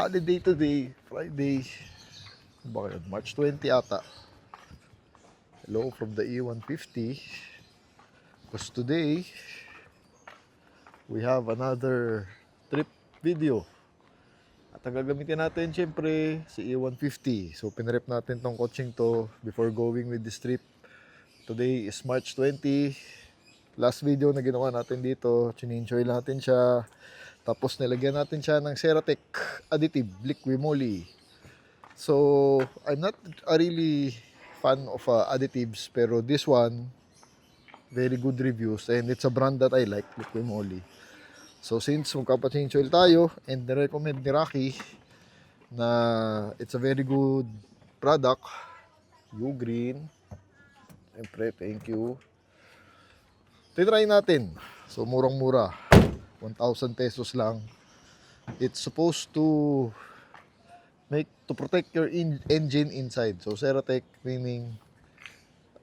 holiday today, Friday. Bakit? March 20 ata. Hello from the E150. Because today, we have another trip video. At ang gagamitin natin, syempre, si E150. So, pinrep natin tong coaching to before going with this trip. Today is March 20. Last video na ginawa natin dito, chininjoy natin siya. Tapos nilagyan natin siya ng Ceratec additive, liquid moly. So, I'm not a really fan of additives, pero this one, very good reviews. And it's a brand that I like, liquid moly. So, since magkapa-change oil tayo, and recommend ni Rocky na it's a very good product, U-Green. Siyempre, thank you. Titry natin. So, murang-mura. 1,000 pesos lang. It's supposed to protect your engine inside. So, Ceratec meaning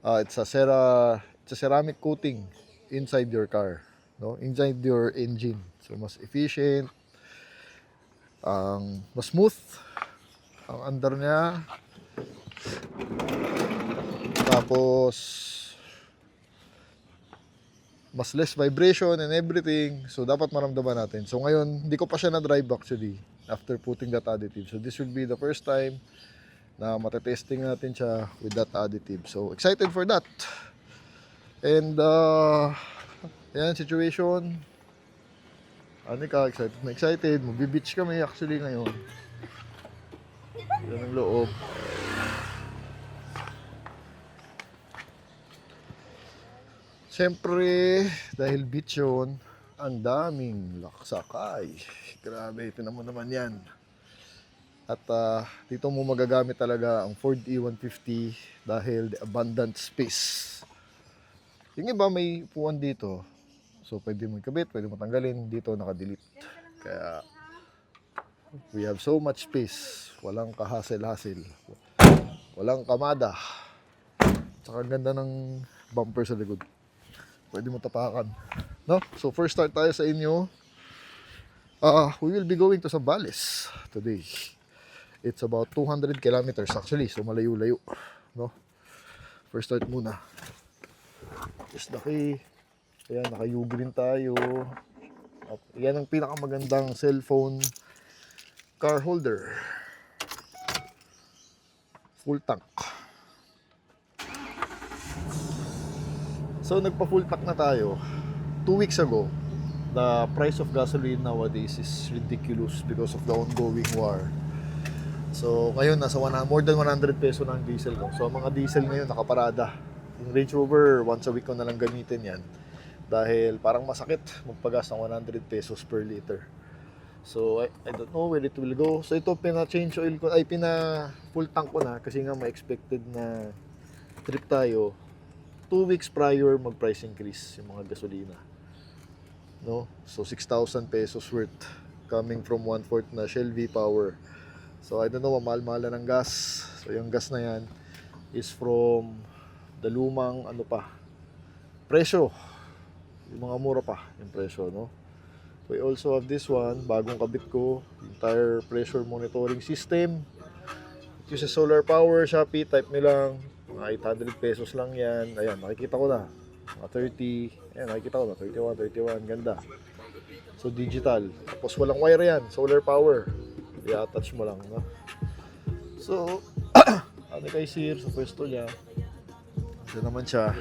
it's a ceramic coating inside your car, no? Inside your engine. So, mas efficient, mas smooth ang under niya. Tapos mas less vibration and everything. So, dapat maramdaman natin. So, ngayon, hindi ko pa siya na-drive actually after putting that additive. So, this will be the first time na matetesting natin siya with that additive. So, excited for that. And, yan, situation. Anika, excited na excited. Magbe-beach kami actually ngayon. Yan ang loob. Siyempre, dahil beach yun, ang daming laksakay. Grabe, tinan mo naman yan. At dito mo magagamit talaga ang Ford E150 dahil the abundant space. Yung iba may upuan dito. So, pwede mo ikabit, pwede mo tanggalin. Dito nakadelete. Kaya, we have so much space. Walang kahasel-hasel. Walang kamada. Tsaka ganda ng bumper sa likod. Pwede mo tapakan, no? So first start tayo sa inyo. We will be going to Zambales today. It's about 200 kilometers actually, so malayo-layo, no? First start muna. Just ayan, naka-U-Green tayo. At yan ang pinakamagandang cellphone car holder. Full tank. So, nagpa-full tank na tayo 2 weeks ago. The price of gasoline nowadays is ridiculous because of the ongoing war. So, ngayon, nasa more than 100 peso na ang diesel. No? So, ang mga diesel ngayon nakaparada. Yung Range Rover, once a week ko na lang gamitin yan. Dahil parang masakit magpagas ng 100 pesos per liter. So, I don't know where it will go. So, ito, pina-change oil ko, pina-full tank ko na kasi nga may expected na trip tayo. 2 weeks prior mag-price increase yung mga gasolina, no? So 6,000 pesos worth coming from 1/4 na Shell V-Power. So I don't know, mahal-mahalan ng gas. So yung gas na yan is from the lumang presyo. Yung mga mura pa yung presyo, no? We also have this one, bagong kabit ko, yung tire pressure monitoring system. It uses solar power, Shopee, type nilang mga 800 pesos lang yan. Ayan, nakikita ko na. Mga 30. Ayan, nakikita ko na. 31. Ganda. So, digital. Tapos, walang wire yan. Solar power. I-attach mo lang, no? So, kay Sir sa pwesto niya. Ito naman siya.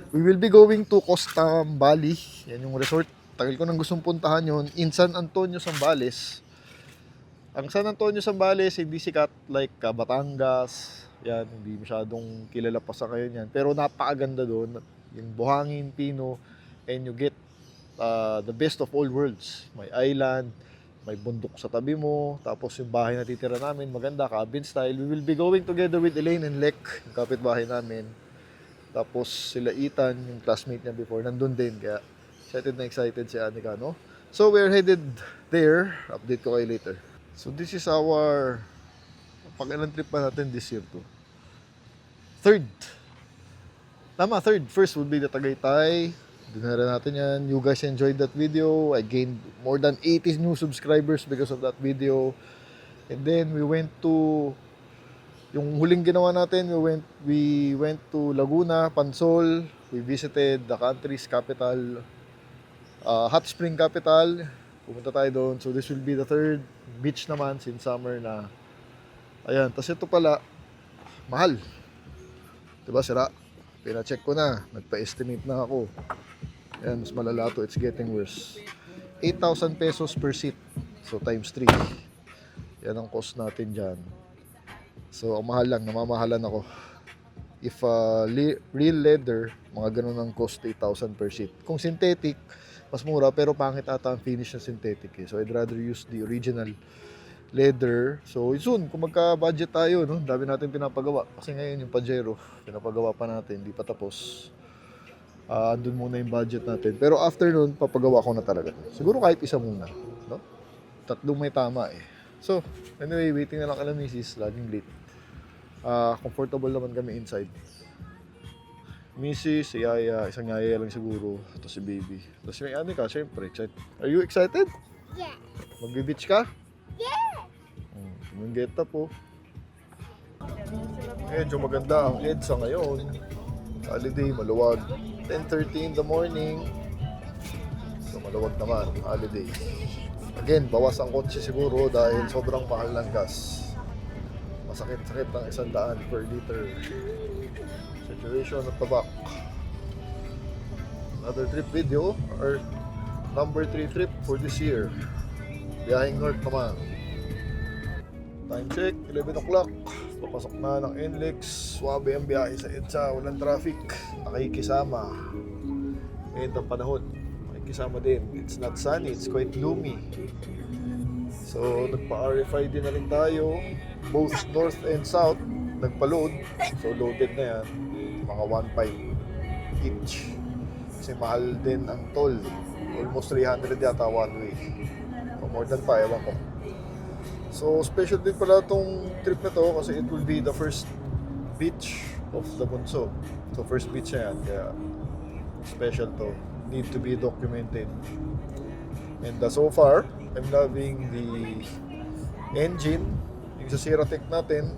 We will be going to Costa Bali. Yan yung resort. Tagal ko nang gustong puntahan yun. In San Antonio, Zambales. Ang San Antonio, Zambales, hindi sikat like Batangas. Yan, hindi masyadong kilala pa sa ngayon yan. Pero napakaganda doon. Yung buhangin, pino, and you get the best of all worlds. May island, may bundok sa tabi mo, tapos yung bahay na titira namin, maganda, cabin style. We will be going together with Elaine and Lek, yung kapitbahay namin. Tapos sila Ethan, yung classmate niya before, nandun din. Kaya excited si Anika, no? So we're headed there. Update ko kayo later. So this is our pag-ilang trip pa natin this year to. Third. First would be the Tagaytay. Dinara natin yan. You guys enjoyed that video. I gained more than 80 new subscribers because of that video. And then we went to, yung huling ginawa natin, we went to Laguna, Pansol. We visited the country's capital, hot spring capital. Pumunta tayo doon. So this will be the third beach naman since summer na. Ayan, tas ito pala, mahal. Diba, sira? Pina-check ko na. Nagpa-estimate na ako. Ayan, mas malala to. It's getting worse. 8,000 pesos per seat. So, times 3. Yan ang cost natin dyan. So, ang mahal lang. Namamahalan ako. If real leather, mga ganun ang cost, 8,000 per seat. Kung synthetic, mas mura. Pero pangit ata ang finish na synthetic. Eh. So, I'd rather use the original leather. So, soon, kung magka-budget tayo, no? Dami natin pinapagawa. Kasi ngayon yung Pajero, pinapagawa pa natin, hindi pa tapos. Andun muna yung budget natin. Pero after nun, papagawa ko na talaga. Siguro kahit isa muna. No? Tatlong may tama eh. So, anyway, waiting na lang kala misis. Laging late. Comfortable naman kami inside. Misis, si Yaya, isang Yaya lang siguro. Tapos si baby. Tapos may Anika, syempre. Excited. Are you excited? Yeah. Magbe-beach ka? Yeah. Yung get up po. Medyo maganda ang EDSA ngayon. Holiday, maluwag. 10:30 in the morning. So maluwag naman, holiday. Again, bawas ang kotse siguro dahil sobrang mahal ng gas. Masakit-sakit ang 100 per liter. Situation at the back. Another trip video, or number 3 trip for this year. Biyaheng north naman. Time check, 11 o'clock. Papasok na ng NLEX. Swabe ang biyahe sa EDSA. Walang traffic. Nakikisama. Ngayon ang panahon. Nakikisama din. It's not sunny. It's quite gloomy. So, nagpa-RFID na rin tayo. Both north and south. Nagpa-load. So, loaded na yan. Mga 1.5 each. Kasi mahal din ang toll. Almost 300 yata one way. O more than pa, ewan ko. So, special din pala itong trip na to kasi it will be the first beach of the Bunso. So, first beach na yan. Kaya, special to. Need to be documented. And so far, I'm loving the engine. Yung sa Ceratec natin,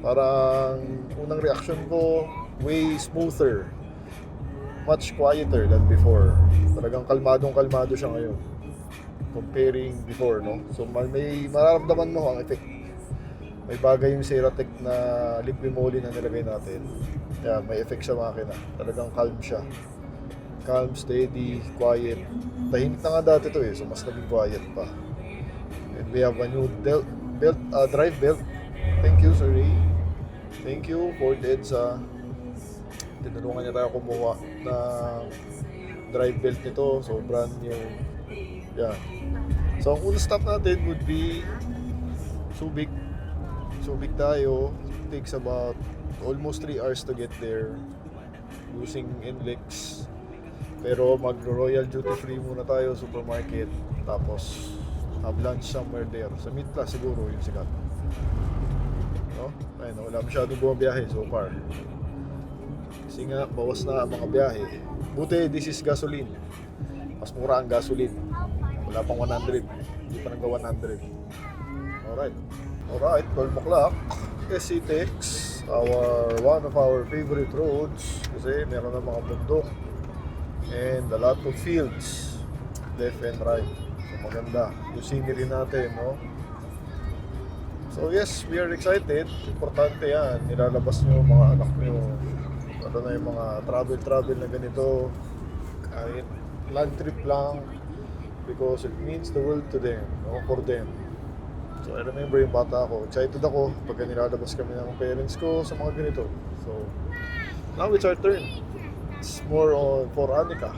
parang unang reaction ko, way smoother. Much quieter than before. Talagang kalmadong-kalmado siya ngayon. Comparing before, no? So may mararamdaman mo ang effect. May bagay yung Ceratec na liquimoly na nilagay natin. Yan, may effect sa makina. Talagang calm siya. Calm, steady, quiet. Tahimik na nga dati to eh, so mas naging quiet pa. And we have a new drive belt. Thank you, Sir Ray. Thank you for EDSA. Tinulungan niya tayo kumuha ng drive belt nito. So brand new. Yeah. So, ang unang stop natin would be Subic. Subic tayo. It takes about almost 3 hours to get there using NLEX. Pero magro-royal duty free muna tayo, supermarket. Tapos, have lunch somewhere there. Sa Mitla siguro yung sikat. No? Ayun, wala masyadong bumabiyahe so far. Kasi nga, bawas na ang mga biyahe. Buti, this is gasoline. Mas mura ang gasoline. Wala pang 100. Hindi pa nagka 100. Alright, 12 o'clock. SCTEX, one of our favorite roads. Kasi meron na mga bundok. And a lot of fields. Left and right. So maganda. Yung scenery natin, no? So yes, we are excited. Importante yan. Nilalabas nyo mga anak nyo. Ano na yung mga travel na ganito. Kahit land trip lang. Because it means the world to them, no? For them. So I remember yung bata ako, excited ako pagka nilalabas kami ng parents ko sa mga ganito. So now it's our turn. It's more on for Anika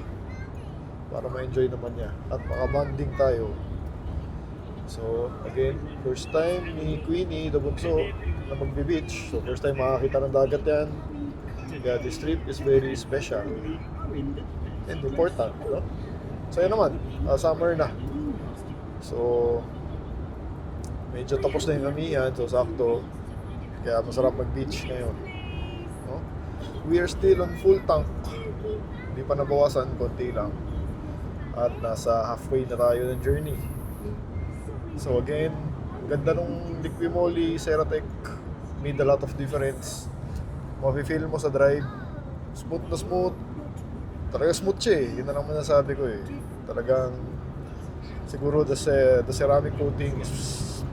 para ma-enjoy naman niya at makabanding tayo. So again, first time ni Queenie, the bunso, na magbe-beach. So first time makakita ng dagat yan. Kaya this trip is very special and important, no? So yun naman, summer na. So medyo tapos na yung amihan, so sakto. Kaya masarap mag-beach ngayon, no? We are still on full tank. Hindi pa nabawasan, konti lang. At nasa halfway na tayo ng journey. So again, ganda nung Liqui Ceratec. Made a lot of difference. Mafe-feel mo sa drive. Smooth na smooth. Talaga smooth siya eh. Yun na naman nasabi ko eh. Talagang siguro the ceramic coating is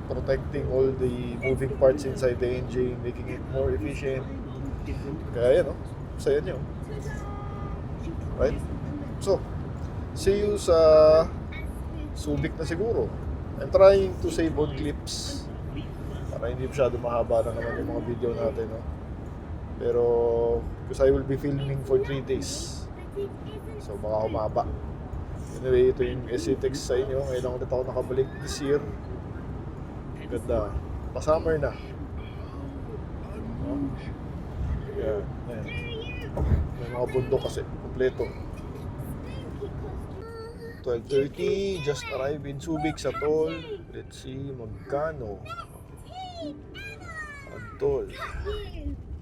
protecting all the moving parts inside the engine, making it more efficient. Kaya yan, no? Saya nyo. Right? So, see you sa Subic na siguro. I'm trying to save on clips para hindi masyado mahaba na naman yung mga video natin, no? Pero, because I will be filming for 3 days. So, baka humaba. Anyway, ito yung SCTX sa inyo. Ngayon lang ulit ako nakabalik this year. Ganda. Pa-summer na. No? Yeah, yan. May mga bundok kasi. Kompleto. 12:30. Just arrived in Subic sa toll. Let's see magkano. Ang toll.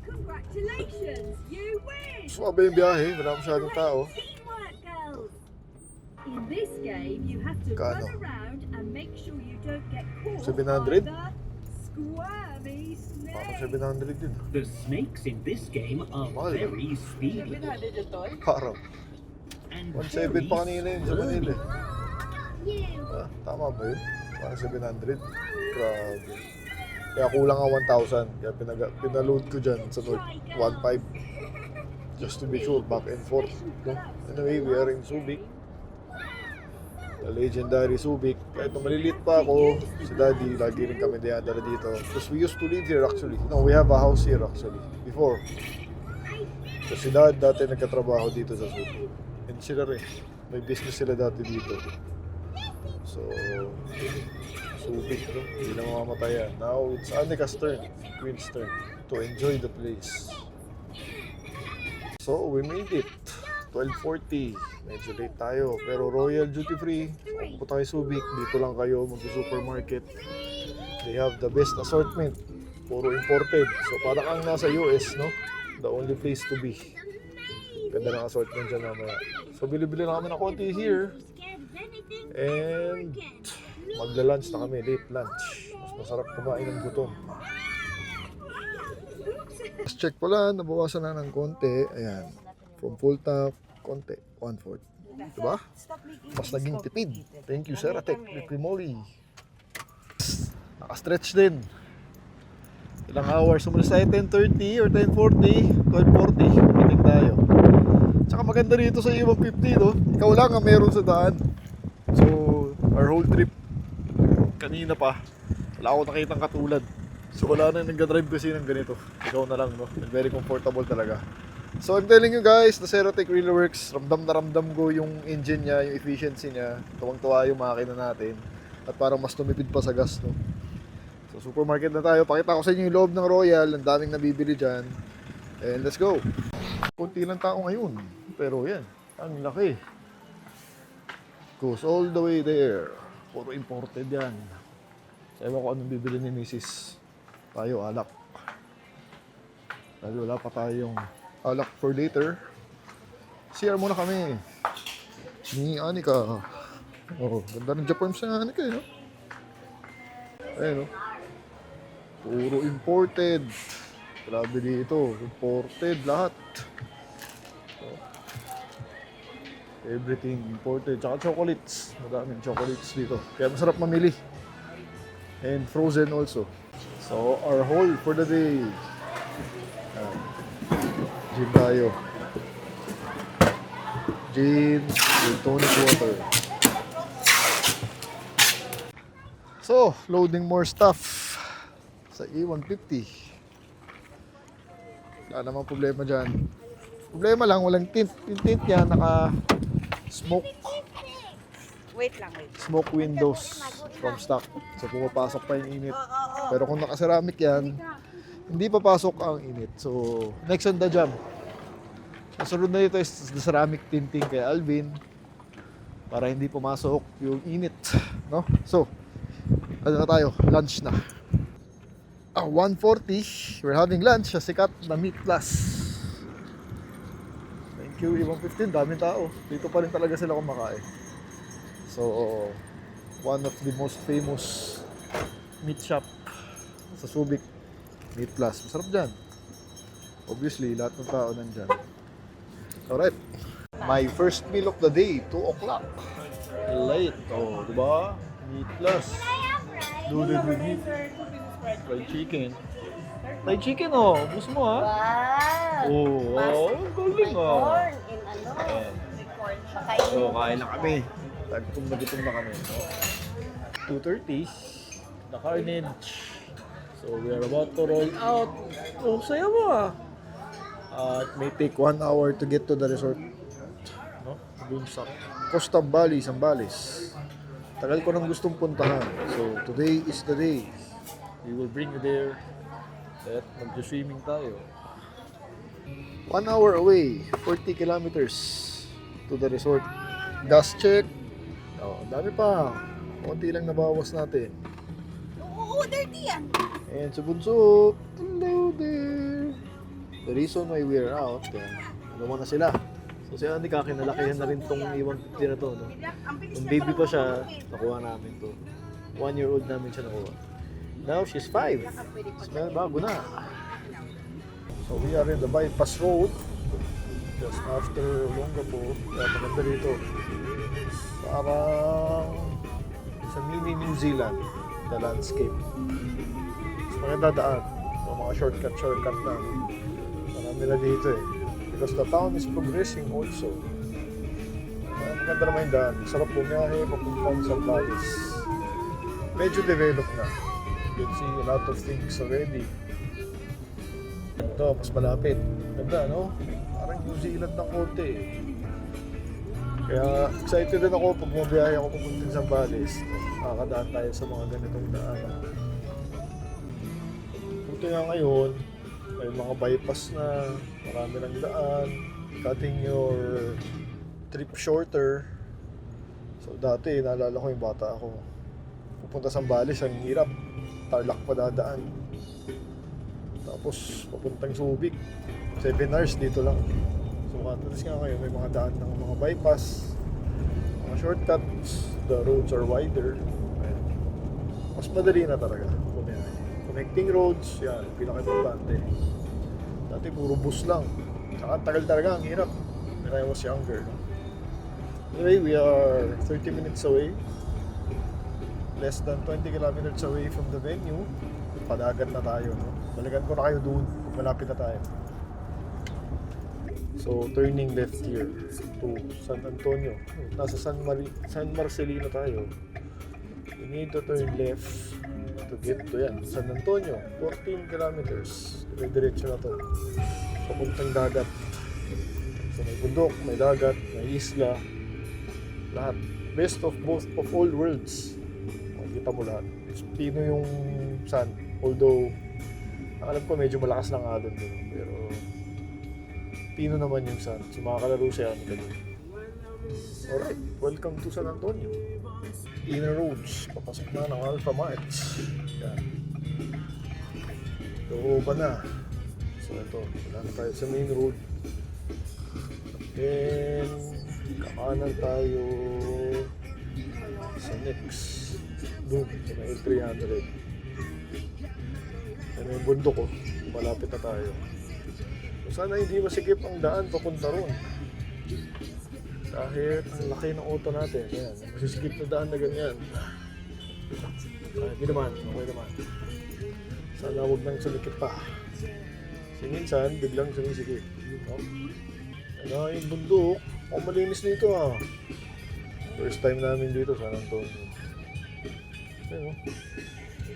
Congratulations, you win! Suwabe yung biyahe. Wala masyadong tao. Teamwork, girls! In this game, you have to Kano? run around and make sure you don't get caught 700? by the squirmy Parang snake. 700 din. The snakes in this game are Mahal. very speedy Parang. and 1.7 pa kanina yun sa Manila. You! Ah, tama ba yun? Parang 700. Grabe. Kaya kulang nga 1,000. Kaya pinaload ko dyan sa North 1.5. Just to be sure, back and forth. No? Anyway, we are in Subic. The legendary Subic. Kahit nung maliliit pa ako, si Daddy, lagi rin kami dala dito. Because we used to live here actually. No, we have a house here actually. Before. So si Dad dati nagkatrabaho dito sa Subic. And sila rin. May business sila dati dito. So, Subic, no? Hindi na mamamatayan. Now, it's Annika's turn, Queen's turn, to enjoy the place. So, we made it. 12:40. Medyo late tayo. Pero Royal Duty Free. Pupunta kayo Subic. Dito lang kayo mag-supermarket. They have the best assortment. Puro imported. So, parang ang nasa US, no? The only place to be. Ganda ng assortment dyan mamaya. So, bili-bili na kami ng konti here. And magla-lunch na kami, late lunch. Mas masarap kumain ng gutom. Let's check pala, nabawasan na ng konti. Ayan, from full tank, konti, 1/4. Diba? Mas naging tipid. Thank you, Ceratec, Liqui. Naka-stretch din. Ilang hours? Umalis tayo 10:30 or 10:40, 12:40. Meeting tayo. Tsaka maganda rito sa E150, no? Ikaw lang ang meron sa daan. So, our whole trip, kanina pa, wala ako nakitang katulad. So, wala na nag-drive kasi ng ganito. Ikaw na lang, no? And very comfortable talaga. So, I'm telling you guys, the Ceratec really works. Ramdam na ramdam ko yung engine niya, yung efficiency niya. Tuwang-tuwa yung makina natin. At parang mas tumipid pa sa gas, no? So, supermarket na tayo. Pakita ko sa inyo yung loob ng Royal. Ang daming nabibili dyan. And let's go. Kunti lang tao ngayon. Pero yan, ang laki. Goes all the way there. Puro imported yan. So, ewan ko anong bibili ni Mrs. Tayo, alak. Dahil wala pa tayong alak for later. CR muna kami. Ni Annika. Oh, ganda ng Japan sa Annika eh, no? Ayun, no? Puro imported. Grabe dito. Imported lahat. Everything imported. Tsaka chocolates. Madaming chocolates dito. Kaya masarap mamili. And frozen also. So, our haul for the day. Gin tayo. Gin with tonic water. So, loading more stuff sa E150. Wala namang problema dyan. Problema lang, walang tint. Yung tint niya naka-smoke. Wait lang, wait. Smoke windows from stock. So pumapasok pa yung init. Pero kung naka-ceramic yan, hindi papasok ang init. So next on the job. Kasunod na ito is the ceramic tinting kay Alvin para hindi pumasok yung init, no? So ano na tayo? Lunch na. 1:40, we're having lunch sa sikat na Meat Plus. Thank Q115, daming tao. Dito pa rin talaga sila kumakain. So, one of the most famous meat shop sa Subic, Meat Plus. Masarap dyan. Obviously, lahat ng tao nandyan. Alright. My first meal of the day, 2 o'clock. Late. Oh, diba? Meat Plus. Loaded with meat. Fried chicken. Fried chicken, oh. Gusto mo, ha? Wow! Oh, galing, May oh. corn and ano? Ayan. May corn. Pakainin So, mo. kain na kami. Gutom na kami. 2:30, the carnage. So, we are about to roll out. Oh, saya mo ah. It may take 1 hour to get to the resort. No? Dun sa Costa Valley, Zambales. Tagal ko nang gustong puntahan. So, today is the day. We will bring you there. At mag-swimming tayo. 1 hour away, 40 kilometers to the resort. Gas check. Oh, dami pa. Konti lang nabawas natin. Oo, dirty yan. And sa bunso, hello there. The reason why we're out, ano na sila. So si Andy kakinalakihan na rin tong iwan na to. No? Nung baby pa siya, nakuha namin to. 1-year-old namin siya nakuha. Now she's 5. Smell bago na. So we are in the bypass road. Just after Longapo. Kaya maganda dito. Parang sa mini New Zealand, the landscape. Mas maganda daan. So, mga shortcut na. Marami na dito eh. Because the town is progressing also. Maganda naman yung daan. Sarap bumiyahe, papuntang Zambales. Medyo developed na. You can see a lot of things already. Ito, mas malapit. Ganda, no? Parang New Zealand ng konti eh. Kaya excited din ako pag bumiyahe ako papuntang Zambales. Makakadaan tayo sa mga ganitong daan. Buti nga ngayon, may mga bypass na, marami ng daan, cutting your trip shorter. So dati, naalala ko yung bata ako. Pupunta sa Zambales, ang hirap. Tarlac pa dadaan. Tapos papuntang Subic, 7 hours dito lang. So matalas nga ngayon, may mga daan ng mga bypass, mga shortcuts, the roads are wider. Ayan. Mas madali na talaga bumiyahe. Connecting roads, yan, pinaka-importante. Dati puro bus lang. Saka tagal talaga, ang hirap. When I was younger. No? Anyway, we are 30 minutes away. Less than 20 kilometers away from the venue. Padagat na tayo, no? Balikan ko na kayo doon. Malapit na tayo. So, turning left here to San Antonio. Nasa San Marcelino tayo. We need to turn left to get to yan. San Antonio, 14 kilometers. Diretso na to. Papuntang dagat. So, may bundok, may dagat, may isla. Lahat. Best of all worlds. Makikita mo lahat. Pino yung sun. Although, alam ko medyo malakas lang alon doon. Pero, pino naman yung sun. So, makakalaro siya ang ganun. Alright, welcome to San Antonio. Inner roads. Papasok na ng Alpha Marts. Yan. Looban na. So, ito. Wala na tayo sa main road. Then, kakanan tayo sa next. Doon, sa may 300. Ano yung bundok ko. Malapit na tayo. So, sana hindi masikip ang daan papunta ron. Kahit ang laki ng auto natin. Ayan, masisikip na daan na ganyan. Hindi naman, okay naman. Sana huwag nang sumikip pa. Kasi minsan, biglang sumisikip. No? Ano yung bundok? Oh, malinis dito ah. First time namin dito sa San Antonio. Ayun o.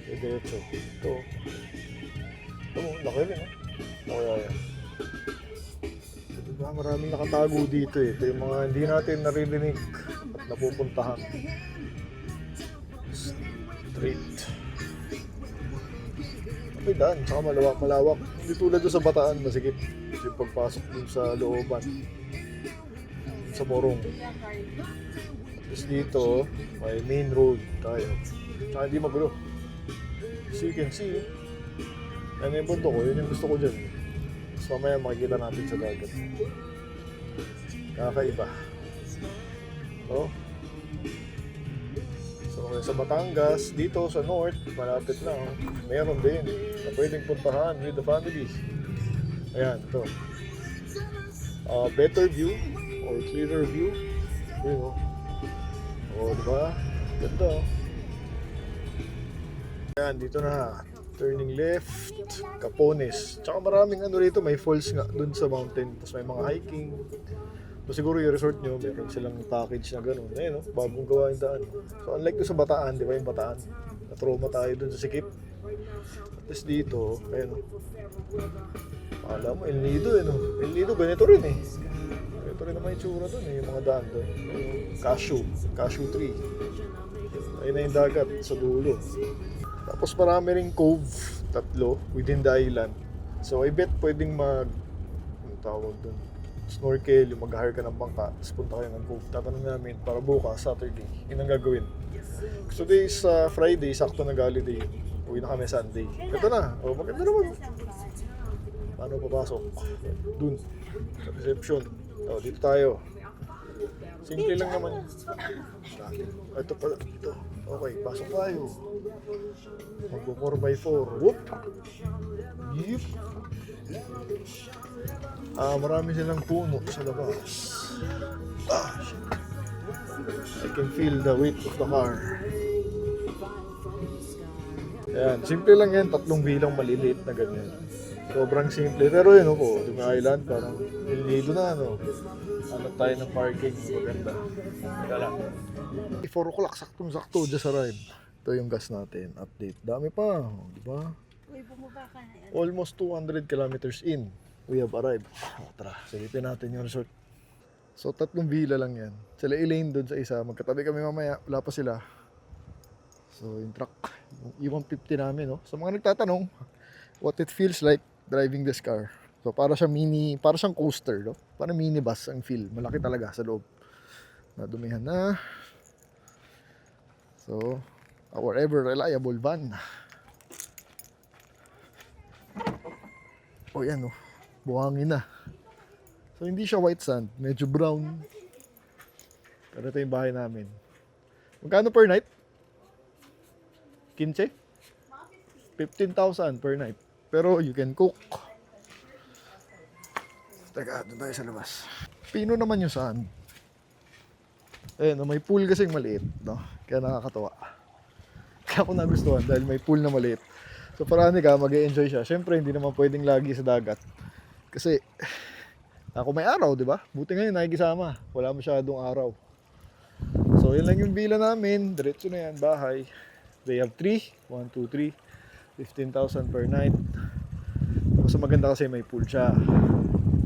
Diretso. Ito. Ito mo, laki rin eh. Okay, yan. Diba, maraming nakatago dito eh. Ito yung mga hindi natin naririnig at napupuntahan. Straight. Okay, daan. Tsaka malawak. Hindi tulad doon sa Bataan, masikip. Yung pagpasok dun sa looban. Dun sa Morong. Tapos dito, may main road tayo. Tsaka hindi magulo. So you can see, yan yung punto ko, yun yung gusto ko dyan. Tapos mamaya makikita natin sa dagat. Kakaiba. Oh. So, sa Batangas, dito sa North, malapit lang, meron din na pwedeng puntahan with the family. Ayan, ito. Better view or clearer view. Yun, oh. Oh, diba? Ganda, oh. Ayan, dito na. Turning left, Capones. Tsaka maraming ano rito, may falls nga dun sa mountain. Tapos may mga hiking. So siguro yung resort nyo, meron silang package na gano'n. Ayun, no? Bagong gawa yung daan. So unlike doon sa Bataan, di ba yung Bataan? Na-trauma tayo dun sa Sikip. At least dito, ayun, no? Alam mo, El Nido, eh, no? El Nido, ganito rin eh. Ganito rin naman yung tsura dun eh, yung mga daan dun. Yung cashew tree. Ayun na yung dagat sa dulo. Tapos marami ring cove, 3 within the island. So I bet pwedeng anong tawag dun? Snorkel, yung mag-hire ka ng bangka, tapos punta kayo ng cove. Tatanong namin para bukas, Saturday, yun ang gagawin. So today is Friday, sakto na holiday. Uwi na kami Sunday. Ito na, oh, maganda naman. Paano papasok? Dun, sa reception. Oh, dito tayo. Simple lang naman. Ito pala, dito. Okay, pasok tayo. Magpo 4x4. Whoop! Yep! Marami silang puno sa labas. Shit. I can feel the weight of the car. Ayan, simple lang yan. 3 bilang maliliit na ganyan. Sobrang simple. Pero yun, po, yung island, parang nililido na, ano. Ano tayo ng parking, maganda. Teka lang. 4 o'clock, saktong-sakto, just arrived. Ito yung gas natin, update. Dami pa, di ba? Uy, bumaba ka na. Almost 200 kilometers in, we have arrived. Tara, silipin natin yung resort. So, 3 villa lang yan. Sila Elaine doon sa isa, magkatabi kami mamaya, wala pa sila. So, yung truck, yung E150 namin, no? Sa mga nagtatanong, what it feels like driving this car. So para siyang coaster, no? Para minibus ang feel. Malaki talaga sa loob. Nadumihan na. So, our ever reliable van. Oh, yan, no? Buhangin na. So hindi siya white sand, medyo brown. Pero ito yung bahay namin. Magkano per night? 15? 15,000 per night. Pero you can cook. Teka, doon tayo sa labas. Pino naman yung sand. Ayun, may pool kasing maliit, no? Kaya nakakatawa. Kaya ako nagustuhan dahil may pool na maliit. So parani ka, mag-e-enjoy siya. Siyempre, hindi naman pwedeng lagi sa dagat. Kasi, ako may araw, di ba? Buti ngayon, nakikisama. Wala masyadong araw. So, yun lang yung villa namin. Diretso na yan, bahay. They have 3. 1, 2, 3. 15,000 per night. Tapos maganda kasi may pool siya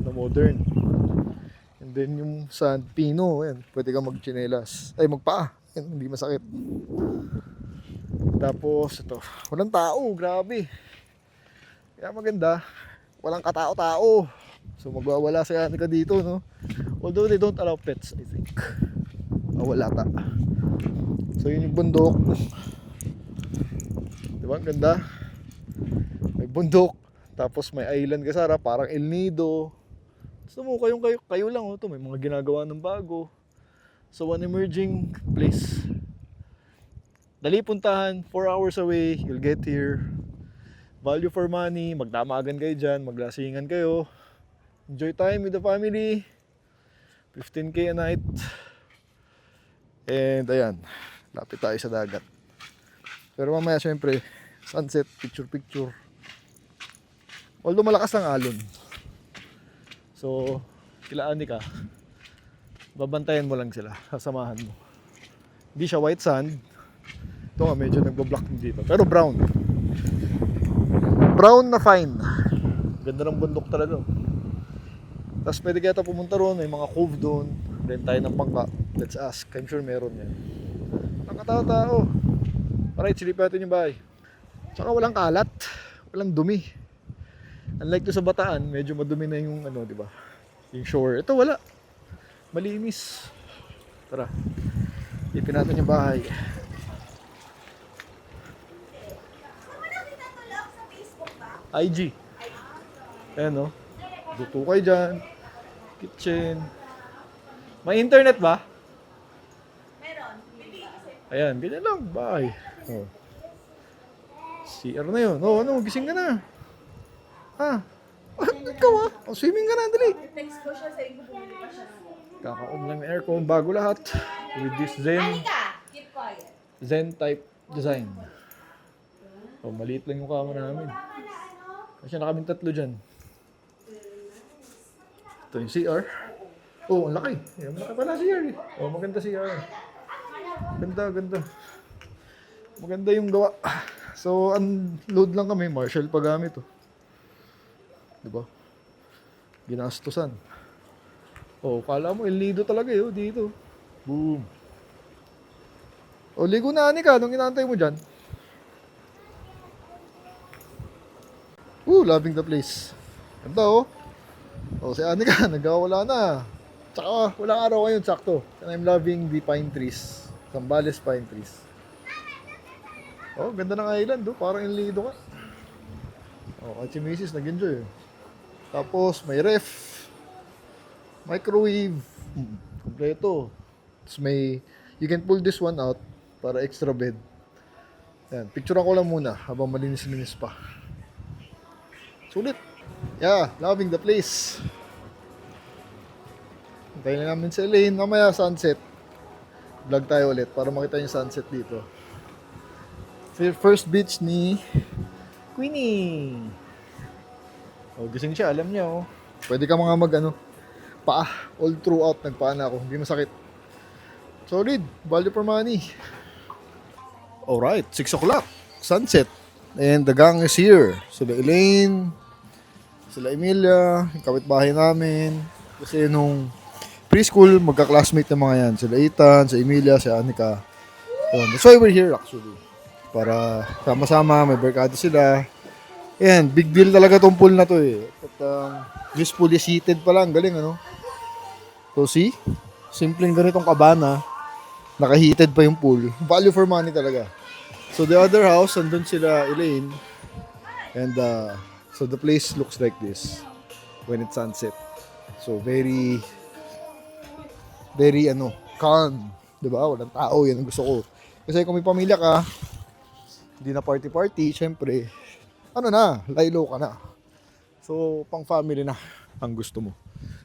na modern. And then yung sand pino, yan, pwede kang magchinelas. Ay, magpaa. Yan, hindi masakit. Tapos ito, walang tao, grabe. Kaya maganda, walang katao-tao. So magwawala si Anika dito, no? Although they don't allow pets, I think. Wala ta. So yun yung bundok. Diba, ang ganda. May bundok. Tapos may island kasara, parang El Nido. Gusto mo, kayo lang, oh, to. May mga ginagawa ng bago. So one emerging place. Dali puntahan, 4 hours away, you'll get here. Value for money, magdamagan kayo dyan, maglasingan kayo. Enjoy time with the family. 15K a night. And ayan, lapit tayo sa dagat. Pero mamaya syempre, sunset, picture. Although malakas ng alon. So, kila Anika, babantayan mo lang sila, sasamahan mo. Hindi siya white sand. Ito nga, medyo nagbo-block dito. Pero brown. Brown na fine. Ganda ng bundok talaga. Tapos pwede kaya tayo pumunta roon. May mga cove doon. Rent tayo ng bangka. Let's ask. I'm sure meron yan. Ang katao-tao. Alright, silipin natin yung bahay. Tsaka walang kalat. Walang dumi. Unlike to sa Bataan, medyo madumi na yung ano, di ba? Yung shore. Ito wala. Malinis. Tara. Silipin natin yung bahay. IG. Ayan, no? Duto kayo dyan. Kitchen. May internet ba? Meron. Ayan, ganyan lang. Bye. Oh. CR na yun. Oh, ano, gising ka na. Ha? Ikaw ah. Oh, swimming ka na, dali. Text ko siya sa inyo, bumili pa siya. Kaka-on lang ng aircon bago lahat. With this Zen, Halika! Keep quiet. Zen type design. Oh, maliit lang yung kama namin. Kasi na kaming tatlo dyan. Ito yung CR. Oh, ang laki. Ang laki pala CR eh. Oh, maganda CR. Ganda, ganda. Maganda yung gawa. So, unload lang kami. Marshall pa gamit oh. Diba? Ginastusan. Oh, kala mo El Nido talaga yun dito. Boom. Oh, ligo na ani ka. Anong inaantay mo dyan? Loving the place. Ganda oh. Oh, si Anika, nagkawala na. Tsaka, walang araw ngayon, sakto. And I'm loving the pine trees. Zambales pine trees. Oh, ganda ng island oh. Parang El Nido ka. Oh, at si Mrs. nag-enjoy. Tapos, may ref. Microwave. Kompleto. Tapos may, you can pull this one out para extra bed. Yan, picturean ko lang muna habang malinis-linis pa. Sulit. Yeah, loving the place. Hintayin na namin sa Elaine. Mamaya sunset. Vlog tayo ulit para makita yung sunset dito. First beach ni Queenie. Oh, gising siya. Alam niya oh. Pwede ka mga paa. All throughout. Nagpaa na ako. Hindi masakit. Solid. Value for money. Alright. 6 o'clock. Sunset. And the gang is here. Sila Elaine. Sila Emilia, yung kapitbahay namin. Kasi nung preschool, magka-classmate ng mga yan. Sila Ethan, si Emilia, si Anika. So, that's why we're here actually. Para sama-sama, may barkada sila. Ayan, big deal talaga tong pool na to eh. At this pool is heated pa lang. Galing ano? So see? Simpleng ganitong kabana. Naka-heated pa yung pool. Value for money talaga. So the other house, andun sila Elaine. And so the place looks like this when it's sunset. So very calm, 'di ba? Walang tao, 'yan ang gusto ko. Kasi kung may pamilya ka, hindi na party, syempre, lie low ka na. So pang family na ang gusto mo.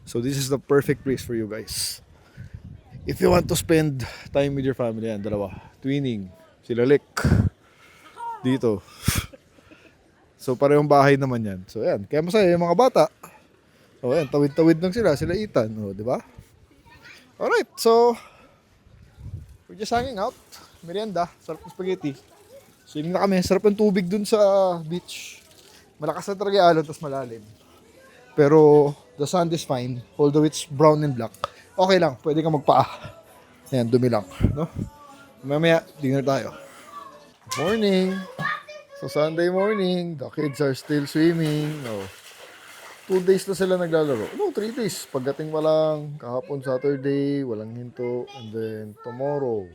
So this is the perfect place for you guys. If you want to spend time with your family, yan, dalawa, twinning, sila Lek, dito. So, parehong bahay naman yan. So, ayan. Kaya masaya yung mga bata. O, ayan. Tawid-tawid lang sila Ethan. O, di ba? Alright. So, we're just hanging out. Merienda. Sarap ng spaghetti. Swimming na kami. Sarap ng tubig dun sa beach. Malakas na talaga yung alon, tapos malalim. Pero, the sand is fine. Although it's brown and black. Okay lang. Pwede ka magpaa. Ayan, dumi lang. No? Mamaya, dinner tayo. Morning. So Sunday morning, the kids are still swimming. No. 2 days na sila naglalaro. No, 3 days. Pagdating pa lang, kahapon Saturday, walang hinto. And then tomorrow.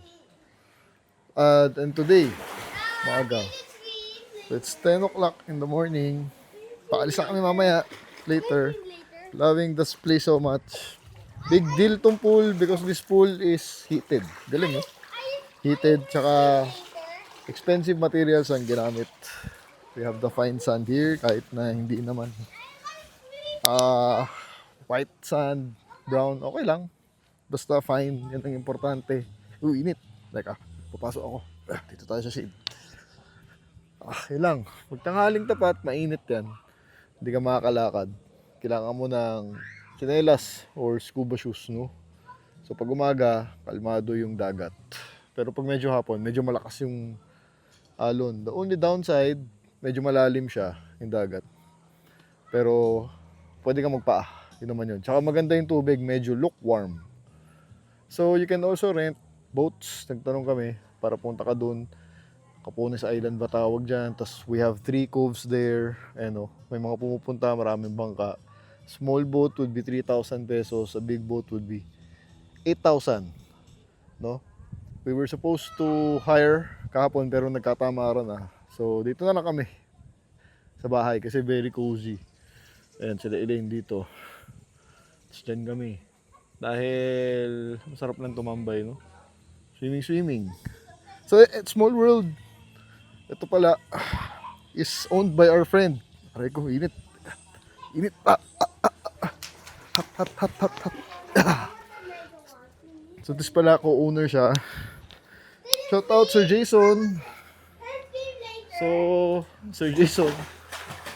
And today, maaga. So it's 10 o'clock in the morning. Paalis na kami mamaya, later. Loving this place so much. Big deal tong pool because this pool is heated. Galing eh. Heated, tsaka expensive materials ang ginamit. We have the fine sand here, kahit na hindi naman white sand, brown, okay lang. Basta fine, yan ang importante. Init. Teka, papasok ako. Dito tayo sa shade. Yun lang. Magtanghaling tapat, mainit yan. Hindi ka makakalakad. Kailangan mo ng tsinelas or scuba shoes, no? So pag umaga, kalmado yung dagat. Pero pag medyo hapon, medyo malakas yung alon. The only downside, medyo malalim siya yung dagat. Pero pwede kang magpaa. Yun naman yun. Tsaka maganda yung tubig, medyo lukewarm. So you can also rent boats. Nagtanong kami para punta ka dun. Capones Island ba tawag dyan. Tapos we have 3 coves there. May mga pumupunta, maraming bangka. Small boat would be 3,000 pesos. A big boat would be 8,000. No? We were supposed to hire kahapon pero nagkatamaran na. So dito na lang kami sa bahay kasi very cozy. Ayan sila Elaine dito. Tapos dyan kami. Dahil masarap lang tumambay, no? Swimming. So, at Small World, ito pala, is owned by our friend. Aray ko, init. Init. Hot. So, this pala ko owner siya. Shout out Sir Jason. So, Sir Jason,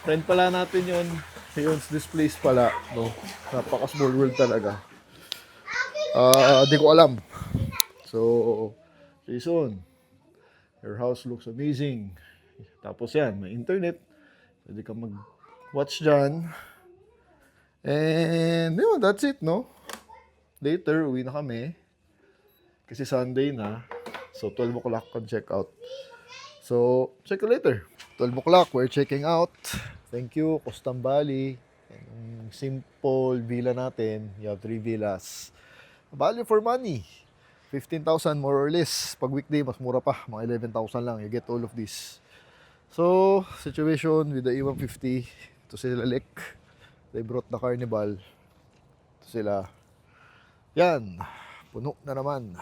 friend pala natin yun. He owns this place pala, no? Napaka small world talaga. Di ko alam. So, Jason, your house looks amazing. Tapos yan, may internet. Pwede ka mag-watch dyan. And, yun, that's it, no? Later, uwi na kami. Kasi Sunday na. So, 12 o'clock can check out. So, check you later. 12 o'clock, we're checking out. Thank you, Costam Valley. Yung simple villa natin. You have 3 villas. Value for money. 15,000 more or less. Pag weekday, mas mura pa. Mga 11,000 lang. You get all of this. So, situation with the E150. Ito sila Lek. They brought the Carnival. Ito sila. Yan. Puno na naman.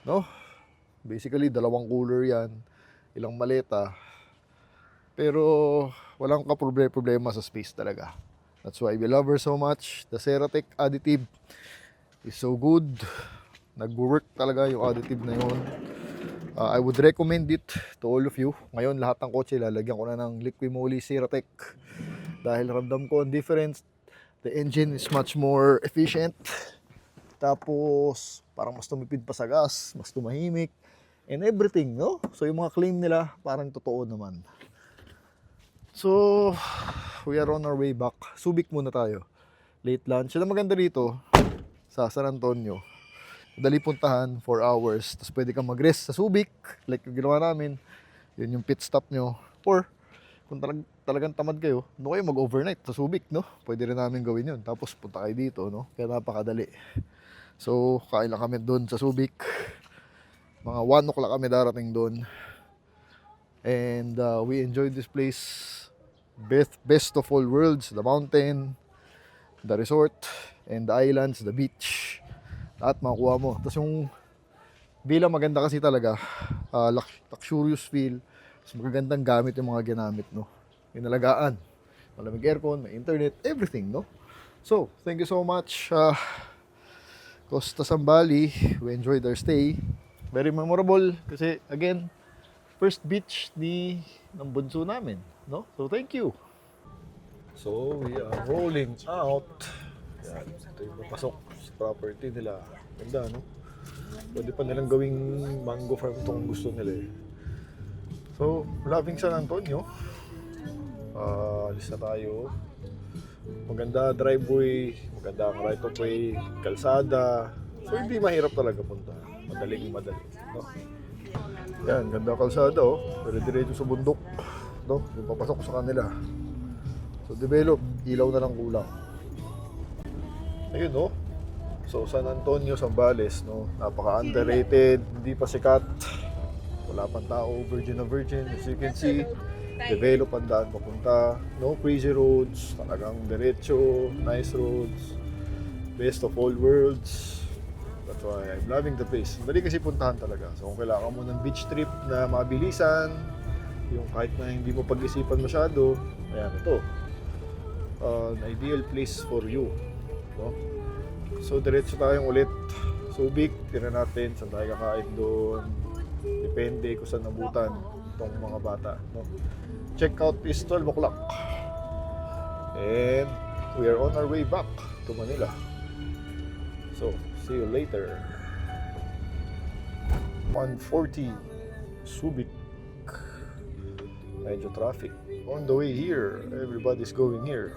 No? Basically, 2 cooler yan. Ilang maleta. Pero walang problema sa space talaga. That's why we love her so much. The Ceratec additive is so good. Nag-work talaga yung additive na yun. I would recommend it to all of you. Ngayon lahat ng kotse lalagyan ko na ng Liquimoly Ceratec. Dahil ramdam ko ang difference. The engine is much more efficient. Tapos parang mas tumipid pa sa gas, mas tumahimik. And everything, no? So, yung mga claim nila, parang totoo naman. So, we are on our way back. Subic muna tayo. Late lunch. Yan ang maganda dito sa San Antonio. Dali puntahan, 4 hours. Tapos pwede kang mag-rest sa Subic. Like yung ginawa namin. Yun yung pit stop nyo. Or, kung talagang tamad kayo, doon kayo mag-overnight sa Subic, no? Pwede rin namin gawin yun. Tapos punta kayo dito, no? Kaya napakadali. So, kain lang kami doon sa Subic. Mga 1 o'clock kami darating doon. And we enjoyed this place. Best of all worlds. The mountain, the resort, and the islands, the beach. Lahat makukuha mo. Tapos yung villa maganda kasi talaga. Luxurious feel. Mas magagandang gamit yung mga ginamit, no? Yung nalagaan. Malamig aircon, may internet, everything, no? So, thank you so much. Costa Sambali. We enjoyed our stay. Very memorable kasi again, first beach ng bunso namin, no? So thank you. So we are rolling out. Yan, ito yung papasok sa property nila. Ganda, no? Pwede pa nilang gawing mango farm itong gusto nila eh. So, loving San Antonio. Alis na tayo. Maganda driveway, maganda ang right of way, kalsada. So hindi mahirap talaga punta. Madali, no? Yan, ganda kalsada, oh. Pero diretso sa bundok, no? Yung papasok sa kanila. So, develop, ilaw na lang kulang. Ayun, no? So, San Antonio, Zambales, no? Napaka-underrated, hindi pa sikat. Wala pang tao, virgin na virgin. As you can see, develop ang daan papunta. No crazy roads, talagang diretso, nice roads. Best of all worlds. That's why I'm loving the place. Dali kasi puntahan talaga. So kung kailangan mo ng beach trip na mabilisan, yung kahit na hindi mo pag-isipan masyado, ayan, ito. An ideal place for you. No? So diretso tayong ulit. Subic, tira natin, saan tayo kakain doon. Depende kung saan nabutan itong mga bata. No? Check out is 12 o'clock. And we are on our way back to Manila. So, see you later. 140 Subic. Medyo traffic. On the way here, everybody's going here.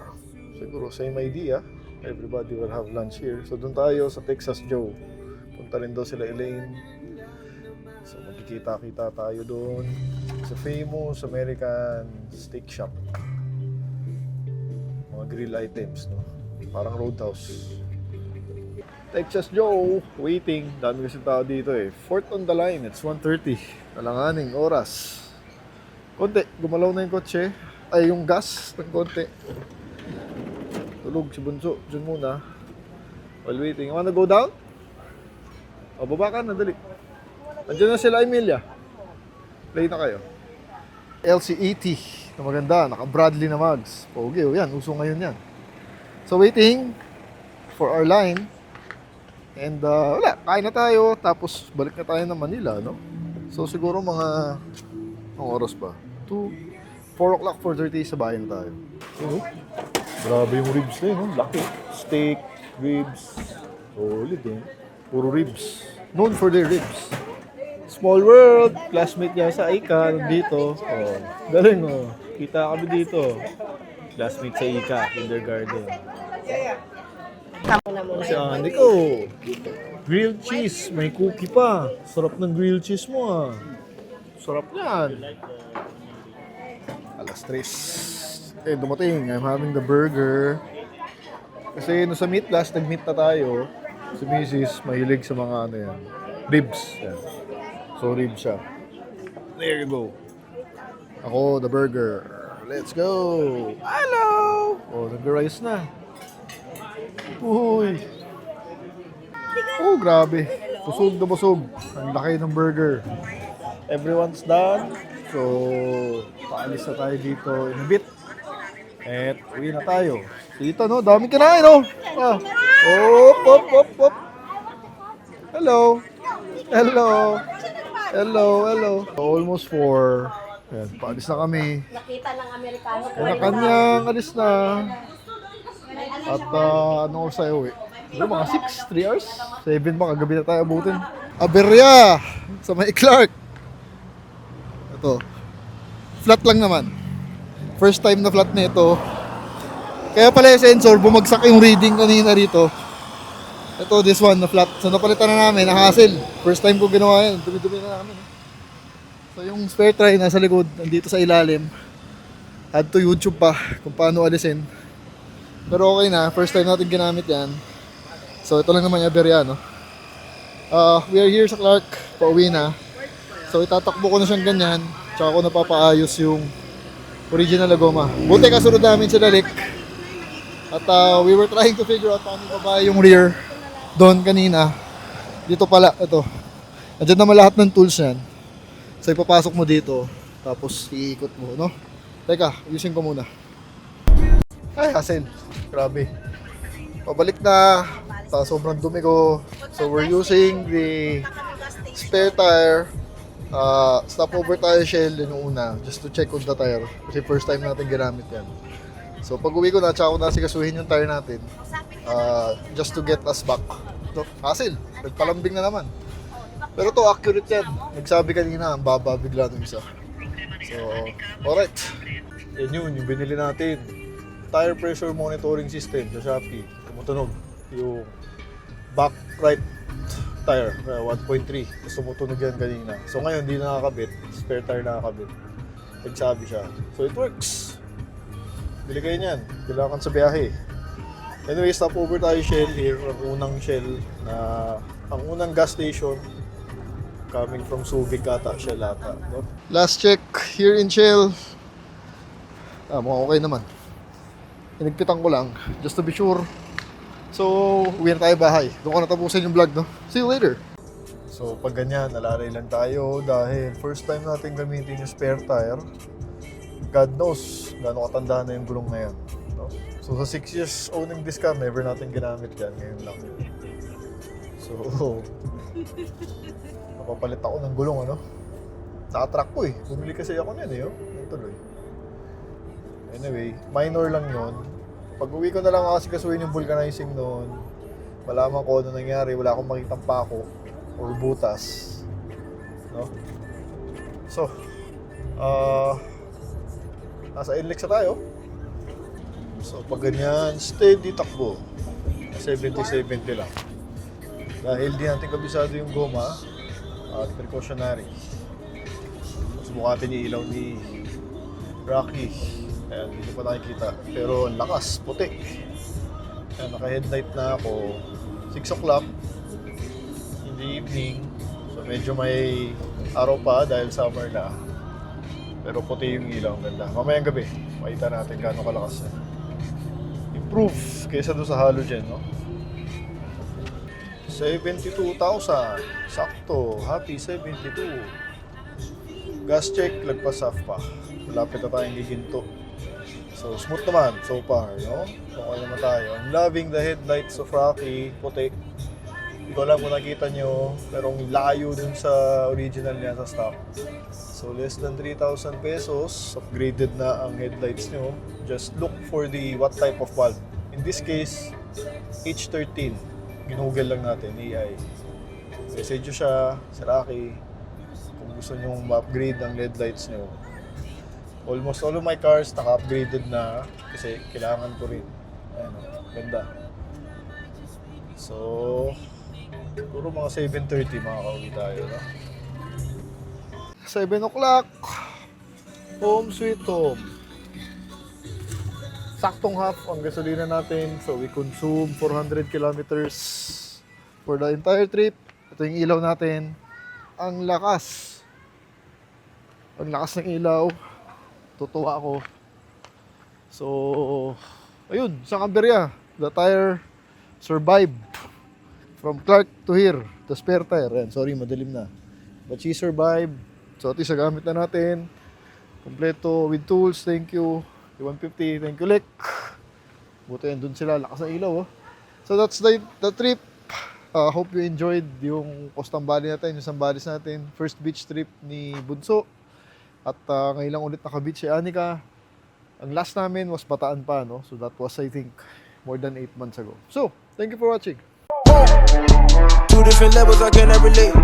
Siguro same idea. Everybody will have lunch here. So doon tayo sa Texas Joe. Punta rin daw sila Elaine. So magkikita-kita tayo doon sa famous American steak shop. Mga grill items, no? Parang Roadhouse. Texas Joe, waiting. Dami kasi tao dito eh. Fourth on the line, it's 1:30. Nalanganing oras. Konti, gumalaw na yung kotse. Ay, yung gas ng konti. Tulog si Bunso, dyan muna. While waiting. You wanna go down? O, baba ka na, dali. Andiyan na sila, Emilia. Play na kayo. LC80 na maganda, naka-Bradley na mags. Pogi, yan, uso ngayon yan. So, waiting for our line. And wala, kain na tayo. Tapos, balik na tayo ng Manila, no? So, siguro mga oras ba? 4 o'clock, 4:30 sa bahay na tayo. Grabe yung ribs na yun, no? Laki. Steak, ribs. Solid, eh. Puro ribs. Known for their ribs. Small world. Classmate niya sa Ika, nandito. Oh, galing, oh. Kita kami dito. Classmate sa Ika, kindergarten. Si Aniko. Grilled cheese. May cookie pa. Sarap ng grilled cheese mo, ah. Sarap yan. Alas 3. Eh, dumating. I'm having the burger. Kasi no sa meat last, nag-meat na tayo. Si Mrs. mahilig sa mga ano yan. Ribs. Yan. So, ribs siya. There you go. Ako, the burger. Let's go. Hello! Oh, nag-rice na. Uy. Oh, grabe. Busog na busog. Ang laki ng burger. Everyone's done. So, paalis na tayo dito in a bit. At uwi na tayo. Dito, no? Dami kinain, no? Ah. Op. Hello. Hello. Almost 4. Ayan, paalis na kami. Nakita ng Amerikano. Kanya-kanyang alis na. At ano oras tayo uwi? Siguro mga 6, 3 hours? 7 pa, kagabi na tayo abutin. Aberya! Sa may Clark. Ito. Flat lang naman. First time na flat na ito. Kaya pala yung sensor, bumagsak yung reading kanina rito. Ito, this one na flat. So napalitan na namin, na-hassle. First time ko ginawa yan. Dumi-dumi na namin. So yung spare tire nasa likod, nandito sa ilalim. Had to YouTube pa kung paano alisin. Pero okay na, first time natin ginamit yan. So ito lang naman yung aberya, no? We are here sa Clark, pauwi na. So itatakbo ko na siyang ganyan. Tsaka ko napapaayos yung original na goma. Buti kasunod namin sila Lick. At we were trying to figure out paano ibaba yung rear doon kanina. Dito pala, ito. Andiyan naman lahat ng tools yan. So ipapasok mo dito, tapos iikot mo, no? Teka, ayusin ko muna. Ay, hassle. Grabe. Pabalik na. Sobrang dumi ko. So we're using the spare tire. Stopover tayo Shell yung una, just to check on the tire. Kasi first time natin ginamit yan. So pag uwi ko na, tsaka ko na sikasuhin yung tire natin. Just to get us back. So, hassle. Nagpalambing na naman. Pero to accurate yan. Nagsabi kanina, ang baba bigla ng isa. So, alright. Yan yun, yung binili natin. Tire pressure monitoring system sa Shopee. Tumutunog yung back right tire, 1.3. Tapos tumutunog yan kanina. So ngayon, di nakakabit. Spare tire nakakabit. Nagsabi siya. So it works. Bili kayo niyan. Kailangan sa biyahe. Anyway, stop over tayo Shell here. Ang unang Shell na, ang unang gas station coming from Subic ata, Shell ata. No? Last check here in Shell. Mukhang okay naman. Inigpitan ko lang, just to be sure. So, uwi na tayo bahay. Doon ko natapusin yung vlog, no? See you later! So, pag ganyan, alalay lang tayo dahil first time natin gamitin yung spare tire. God knows, gaano katanda na yung gulong na yan. No? So, sa 6 years owning this car, never natin ginamit yan. Ngayon lang. So, napapalit ako ng gulong, ano? Naka-track ko eh. Bumili kasi ako niyan eh, oh. Tuloy. Anyway, minor lang yon. Pag uwi ko na lang kasi kasuhin yung vulcanizing noon, malaman ko ano nangyari, wala akong makitang pako or butas. No? So, nasa NLEX na tayo. So, pag ganyan, steady takbo. 70-70 lang. Dahil di natin kabisado yung goma at precautionary. Mas mukha natin yung ilaw ni Rocky. Ayan, hindi pa nakikita. Pero ang lakas, puti. Ayan, naka-headlight na ako. 6 o'clock in the evening. So medyo may araw pa dahil summer na. Pero puti yung ilaw, ganda. Mamayang gabi, makita natin gaano kalakas yan. Improve kaysa doon sa halogen, no? 72,000. Sakto. Happy 72. Gas check, lagpas half pa. Malapit na tayong giginto. So, smooth naman so far, no? Okay naman tayo. I'm loving the headlights of Rocky. Puti. Hindi ko alam kung nakita nyo, pero ang layo dun sa original niya sa stock. So, less than 3,000 pesos. Upgraded na ang headlights nyo. Just look for the what type of bulb. In this case, H13. Ginugel lang natin, AI. Message nyo siya sa Rocky kung gusto nyo ma-upgrade ang LED lights nyo. Almost all of my cars naka-upgraded na kasi kailangan ko rin. Ayan, ganda. So, puro mga 7:30 makakauwi tayo, no? 7 o'clock. Home sweet home. Saktong half ang gasolina natin. So, we consume 400 kilometers for the entire trip. Ito yung ilaw natin. Ang lakas. Ang lakas ng ilaw. Tutuwa ako. So, ayun. Isang amberya. The tire survived. From Clark to here. The spare tire. Ayan, sorry, madilim na. But she survived. So, ito yung gamit na natin. Kompleto with tools. Thank you. 150, thank you, Lek. Buti yan, dun sila, lakas ng ilaw, oh. So that's the trip. Hope you enjoyed yung Costang Valley natin, yung Zambales natin. First beach trip ni Bunso. At ngayon lang ulit naka-beach si Anika. Ang last namin was Bataan pa, no? So that was, I think, more than 8 months ago. So, thank you for watching. Two different levels, I cannot relate.